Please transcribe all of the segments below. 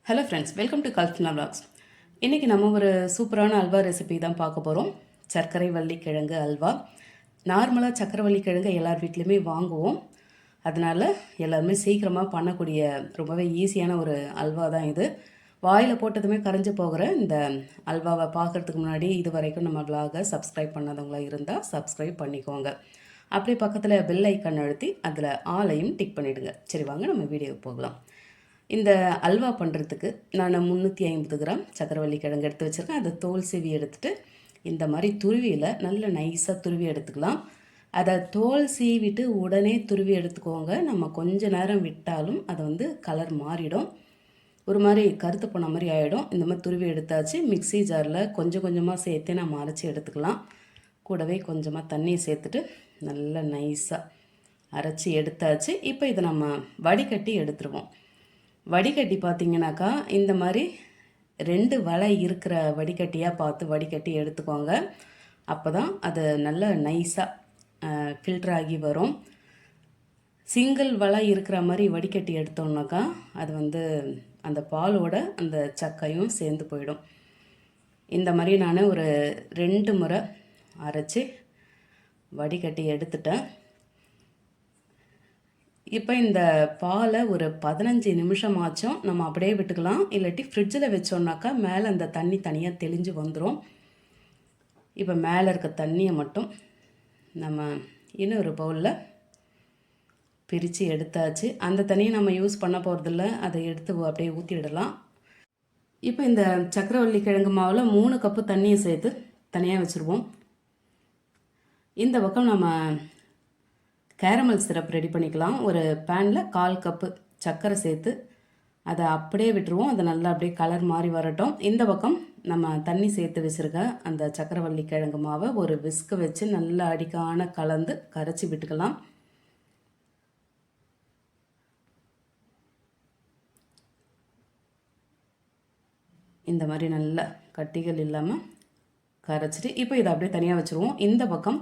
Hello friends, welcome to Kalpana vlogs. இன்றைக்கி நம்ம ஒரு சூப்பரான அல்வா ரெசிபி தான் பார்க்க போகிறோம். சர்க்கரை வள்ளிக்கிழங்கு அல்வா. நார்மலாக சர்க்கரை கிழங்கு எல்லார் வீட்லேயுமே வாங்குவோம். அதனால் எல்லாருமே சீக்கிரமாக பண்ணக்கூடிய ரொம்பவே ஈஸியான ஒரு அல்வா தான் இது. வாயில் போட்டதுமே கரைஞ்சி போகிற இந்த அல்வாவை பார்க்குறதுக்கு முன்னாடி இது வரைக்கும் நம்ம விளாகை சப்ஸ்கிரைப் பண்ணாதவங்களா இருந்தால் சப்ஸ்கிரைப் பண்ணிக்கோங்க. அப்படியே பக்கத்தில் பெல் ஐக்கன் அழுத்தி அதில் ஆலையும் டிக் பண்ணிவிடுங்க. சரி, வாங்க நம்ம வீடியோவுக்கு போகலாம். இந்த அல்வா பண்ணுறதுக்கு நான் 350 கிராம் சக்கரவள்ளி கிழங்கு எடுத்து வச்சுருக்கேன். அதை தோல் சீவி எடுத்துகிட்டு இந்த மாதிரி துருவியில் நல்ல நைஸாக துருவி எடுத்துக்கலாம். அதை தோல் சீவிட்டு உடனே துருவி எடுத்துக்கோங்க. நம்ம கொஞ்ச நேரம் விட்டாலும் அது கலர் மாறிடும், ஒரு மாதிரி கருத்து போன மாதிரி ஆகிடும். இந்த மாதிரி துருவி எடுத்தாச்சு. மிக்ஸி ஜாரில் கொஞ்சம் கொஞ்சமாக சேர்த்து நம்ம அரைச்சி எடுத்துக்கலாம். கூடவே கொஞ்சமாக தண்ணியை சேர்த்துட்டு நல்லா நைஸாக அரைச்சி எடுத்தாச்சு. இப்போ இதை நம்ம வடிகட்டி எடுத்துருவோம். வடிகட்டி பார்த்திங்கனாக்கா இந்த மாதிரி 2 வலை இருக்கிற வடிகட்டியாக பார்த்து வடிகட்டி எடுத்துக்கோங்க. அப்போ தான் அது நல்ல நைஸாக ஃபில்டர் ஆகி வரும். சிங்கிள் வலை இருக்கிற மாதிரி வடிகட்டி எடுத்தோம்னாக்கா அது அந்த பாலோட அந்த சக்கையும் சேர்ந்து போயிடும். இந்த மாதிரி நான் ஒரு 2 முறை அரைச்சி வடிகட்டி எடுத்துட்டேன். இப்போ இந்த பாலை ஒரு 15 நிமிஷமாச்சும் நம்ம அப்படியே விட்டுக்கலாம். இல்லாட்டி ஃப்ரிட்ஜில் வச்சோன்னாக்கா மேலே அந்த தண்ணி தனியாக தெளிஞ்சு வந்துடும். இப்போ மேலே இருக்க தண்ணியை மட்டும் நம்ம இன்னொரு பவுலில் பிரித்து எடுத்தாச்சு. அந்த தண்ணியை நம்ம யூஸ் பண்ண போகிறதில்ல, அதை எடுத்து அப்படியே ஊற்றிடலாம். இப்போ இந்த சக்கரவள்ளி கிழங்கு மாவில் 3 கப்பு தண்ணியை சேர்த்து தனியாக வச்சுருவோம். இந்த பக்கம் நம்ம கேரமல் சிரப் ரெடி பண்ணிக்கலாம். ஒரு பேனில் 1/4 கப்பு சர்க்கரை சேர்த்து அதை அப்படியே விட்டுருவோம். அதை நல்லா அப்படியே கலர் மாறி வரட்டும். இந்த பக்கம் நம்ம தண்ணி சேர்த்து வச்சுருக்க அந்த சக்கரவள்ளி கிழங்கு மாவை ஒரு விஸ்கு வச்சு நல்லா அடிக்கான கலந்து கரைச்சி விட்டுக்கலாம். இந்த மாதிரி நல்லா கட்டிகள் இல்லாமல் கரைச்சிட்டு இப்போ இதை அப்படியே தனியாக வச்சுருவோம். இந்த பக்கம்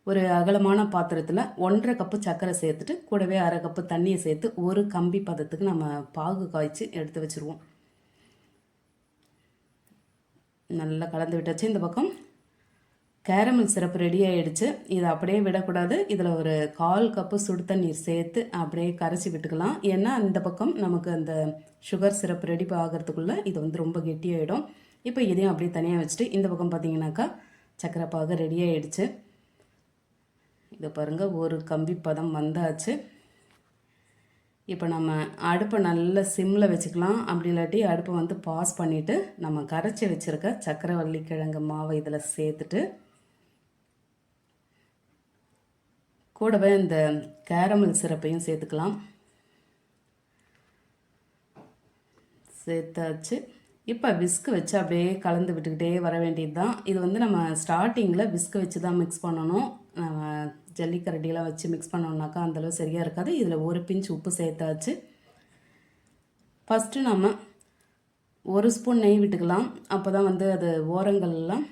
ஒரு அகலமான பாத்திரத்தில் 1/2 கப்பு சர்க்கரை சேர்த்துட்டு கூடவே 1/2 கப்பு தண்ணியை சேர்த்து ஒரு கம்பி பதத்துக்கு நம்ம பாகு காய்ச்சி எடுத்து வச்சுருவோம். நல்லா கலந்து விட்டாச்சு. இந்த பக்கம் கேரமல் சிரப்பு ரெடி ஆகிடுச்சு. இதை அப்படியே விடக்கூடாது. இதில் ஒரு 1/4 கப்பு சுடு தண்ணீர் சேர்த்து அப்படியே கரைச்சி விட்டுக்கலாம். ஏன்னா இந்த பக்கம் நமக்கு அந்த சுகர் சிரப் ரெடி ஆகிறதுக்குள்ளே இது ரொம்ப கெட்டியாகிடும். இப்போ இதையும் அப்படியே தனியாக வச்சுட்டு இந்த பக்கம் பார்த்திங்கனாக்கா சர்க்கரை பாகு ரெடி ஆகிடுச்சு. இதை பாருங்கள், ஒரு கம்பி பதம் வந்தாச்சு. இப்போ நம்ம அடுப்பை நல்லா சிம்மில் வச்சுக்கலாம். அப்படி இல்லாட்டி அடுப்பை பாஸ் பண்ணிவிட்டு நம்ம கரைச்சி வச்சுருக்க சக்கரவள்ளி கிழங்கு மாவை இதில் சேர்த்துட்டு கூடவே இந்த கேரமல் சிரப்பையும் சேர்த்துக்கலாம். சேர்த்தாச்சு. இப்போ விஸ்கு வச்சு அப்படியே கலந்து விட்டுக்கிட்டே வர வேண்டியது தான். இது நம்ம ஸ்டார்டிங்கில் விஸ்கு வச்சு தான் மிக்ஸ் பண்ணணும். நம்ம ஜல்லிக்கரண்டியெலாம் வச்சு மிக்ஸ் பண்ணோம்னாக்கா அந்தளவு சரியாக இருக்காது. இதில் ஒரு பிஞ்ச் உப்பு சேர்த்தாச்சு. ஃபஸ்ட்டு நம்ம 1 ஸ்பூன் நெய் விட்டுக்கலாம். அப்போ தான் அது ஓரங்கள்லாம்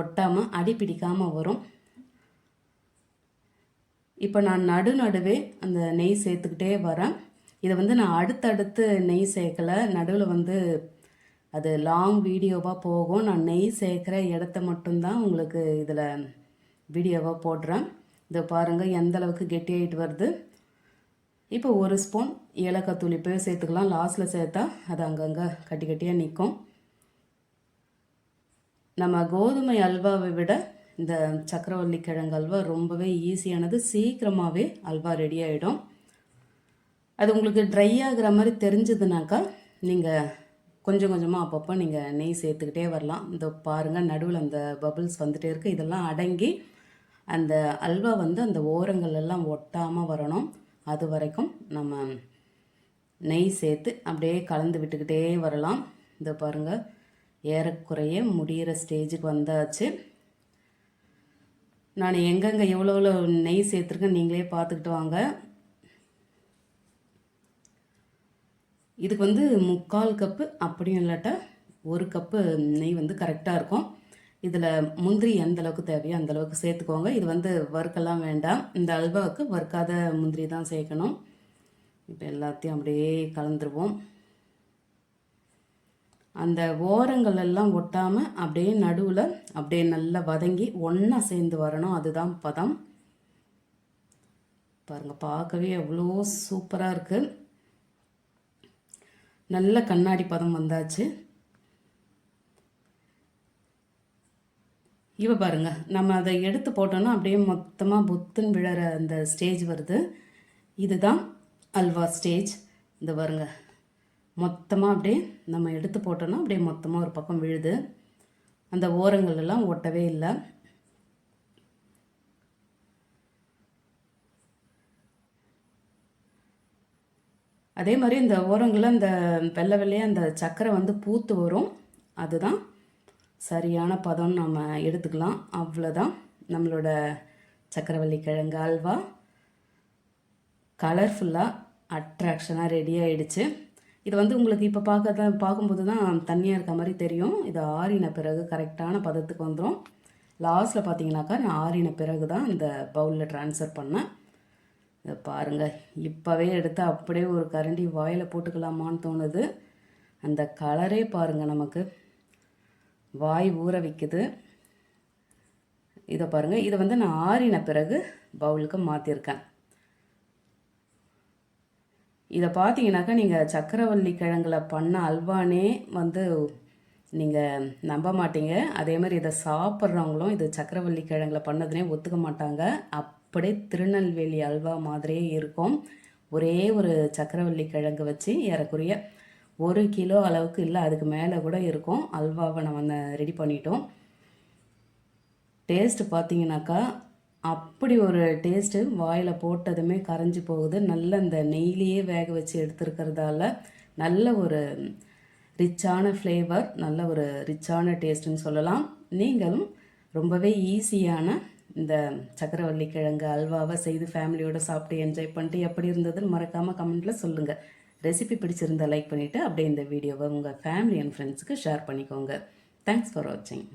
ஒட்டாமல் அடி பிடிக்காமல் வரும். இப்போ நான் நடுவே அந்த நெய் சேர்த்துக்கிட்டே வரேன். இதை நான் அடுத்தடுத்து நெய் சேர்க்கலை. நடுவில் அது லாங் வீடியோவாக போகும். நான் நெய் சேர்க்குற இடத்த மட்டும்தான் உங்களுக்கு இதில் வீடியோவாக போடுறேன். இதை பாருங்கள் எந்த அளவுக்கு கெட்டியாகிட்டு வருது. இப்போ 1 ஸ்பூன் ஏலக்காய் தூள் இப்போவே சேர்த்துக்கலாம். லாஸ்ட்டில் சேர்த்தா அது அங்கங்கே கட்டி கட்டியாக நிற்கும். நம்ம கோதுமை அல்வாவை விட இந்த சக்கரவள்ளி கிழங்கு அல்வா ரொம்பவே ஈஸியானது. சீக்கிரமாகவே அல்வா ரெடி ஆகிடும். அது உங்களுக்கு ட்ரை ஆகிற மாதிரி தெரிஞ்சதுனாக்கா நீங்கள் கொஞ்சம் கொஞ்சமாக அப்பப்போ நீங்கள் நெய் சேர்த்துக்கிட்டே வரலாம். இந்த பாருங்கள் நடுவில் அந்த பபிள்ஸ் வந்துகிட்டே இருக்குது. இதெல்லாம் அடங்கி அந்த அல்வா அந்த ஓரங்கள் எல்லாம் ஒட்டாமல் வரணும். அது வரைக்கும் நம்ம நெய் சேர்த்து அப்படியே கலந்து விட்டுக்கிட்டே வரலாம். இந்த பாருங்கள் ஏறக்குறைய முடிகிற ஸ்டேஜுக்கு வந்தாச்சு. நான் எங்கெங்கே எவ்வளோ நெய் சேர்த்துருக்கேன் நீங்களே பார்த்துக்கிட்டு வாங்க. இதுக்கு 3/4 கப்பு அப்படியும் இல்லாட்டா 1 கப்பு நெய் கரெக்டாக இருக்கும். இதில் முந்திரி எந்த அளவுக்கு தேவையோ அந்தளவுக்கு சேர்த்துக்கோங்க. இது வறுக்கெல்லாம் வேண்டாம். இந்த அல்வாவுக்கு வறுக்காத முந்திரி தான் சேர்க்கணும். இப்போ எல்லாத்தையும் அப்படியே கலந்துருவோம். அந்த ஓரங்கள் எல்லாம் ஒட்டாமல் அப்படியே நடுவில் அப்படியே நல்லா வதங்கி ஒன்றா சேர்ந்து வரணும். அதுதான் பதம். பாருங்கள், பார்க்கவே எவ்வளோ சூப்பராக இருக்குது. நல்ல கண்ணாடி பதம் வந்தாச்சு. இப்போ பாருங்கள், நம்ம அதை எடுத்து போட்டோன்னா அப்படியே மொத்தமாக புத்துன்னு விழற அந்த ஸ்டேஜ் வருது. இதுதான் அல்வா ஸ்டேஜ். இந்த பாருங்க, மொத்தமாக அப்படியே நம்ம எடுத்து போட்டோன்னா அப்படியே மொத்தமாக ஒரு பக்கம் விழுது. அந்த ஓரங்கள் எல்லாம் ஒட்டவே இல்லை. அதே மாதிரி இந்த ஓரங்களில் இந்த வெள்ளை வெள்ளையாக அந்த சக்கரை வந்து பூத்து வரும். அதுதான் சரியான பதம் நம்ம எடுத்துக்கலாம். அவ்வளோதான் நம்மளோட சக்கரவள்ளி கிழங்கு அல்வா கலர்ஃபுல்லாக அட்ராக்ஷனாக ரெடி ஆகிடுச்சு. இது வந்து உங்களுக்கு இப்போ பார்க்கும்போது தான் தண்ணியாக இருக்க மாதிரி தெரியும். இது ஆறின பிறகு கரெக்டான பதத்துக்கு வந்துடும். லாஸ்ட்டில் பார்த்தீங்கன்னாக்கா நான் ஆறின பிறகு தான் இந்த பவுலில் ட்ரான்ஸ்ஃபர் பண்ணேன். இதை பாருங்கள், இப்போவே எடுத்து அப்படியே ஒரு கரண்டி வாயில் போட்டுக்கலாமான்னு தோணுது. அந்த கலரே பாருங்கள், நமக்கு வாய் ஊற வைக்குது. இதை பாருங்கள், இதை வந்து நான் ஆறின பிறகு பவுலுக்கு மாற்றிருக்கேன். இதை பார்த்தீங்கன்னாக்கா நீங்கள் சக்கரவள்ளி கிழங்குல பண்ண அல்வானே வந்து நீங்கள் நம்ப மாட்டீங்க. அதே மாதிரி இதை சாப்பிட்றவங்களும் இது சக்கரவள்ளி கிழங்குல பண்ணதுனே ஒத்துக்க மாட்டாங்க. அப்படியே திருநெல்வேலி அல்வா மாதிரியே இருக்கும். ஒரே ஒரு சக்கரவள்ளி கிழங்கு வச்சு ஏறக்குறைய 1 கிலோ அளவுக்கு, இல்லை அதுக்கு மேலே கூட இருக்கும், அல்வாவை நம்ம ரெடி பண்ணிட்டோம். டேஸ்ட்டு பார்த்தீங்கன்னாக்கா அப்படி ஒரு டேஸ்ட்டு, வாயில் போட்டதுமே கரைஞ்சி போகுது. நல்ல இந்த நெய்லியே வேக வச்சு எடுத்துருக்கிறதால நல்ல ஒரு ரிச்சான ஃப்ளேவர், நல்ல ஒரு ரிச்சான டேஸ்ட்டுன்னு சொல்லலாம். நீங்களும் ரொம்பவே ஈஸியான இந்த சக்கரவள்ளி கிழங்கு அல்வாவை செய்து ஃபேமிலியோடு சாப்பிட்டு என்ஜாய் பண்ணிட்டு எப்படி இருந்ததுன்னு மறக்காமல் கமெண்ட்டில் சொல்லுங்கள். ரெசிபி பிடிச்சிருந்தால் லைக் பண்ணிவிட்டு அப்படியே இந்த வீடியோவை உங்கள் ஃபேமிலி அண்ட் ஃப்ரெண்ட்ஸுக்கு ஷேர் பண்ணிக்கோங்க. தேங்க்ஸ் ஃபார் வாட்சிங்.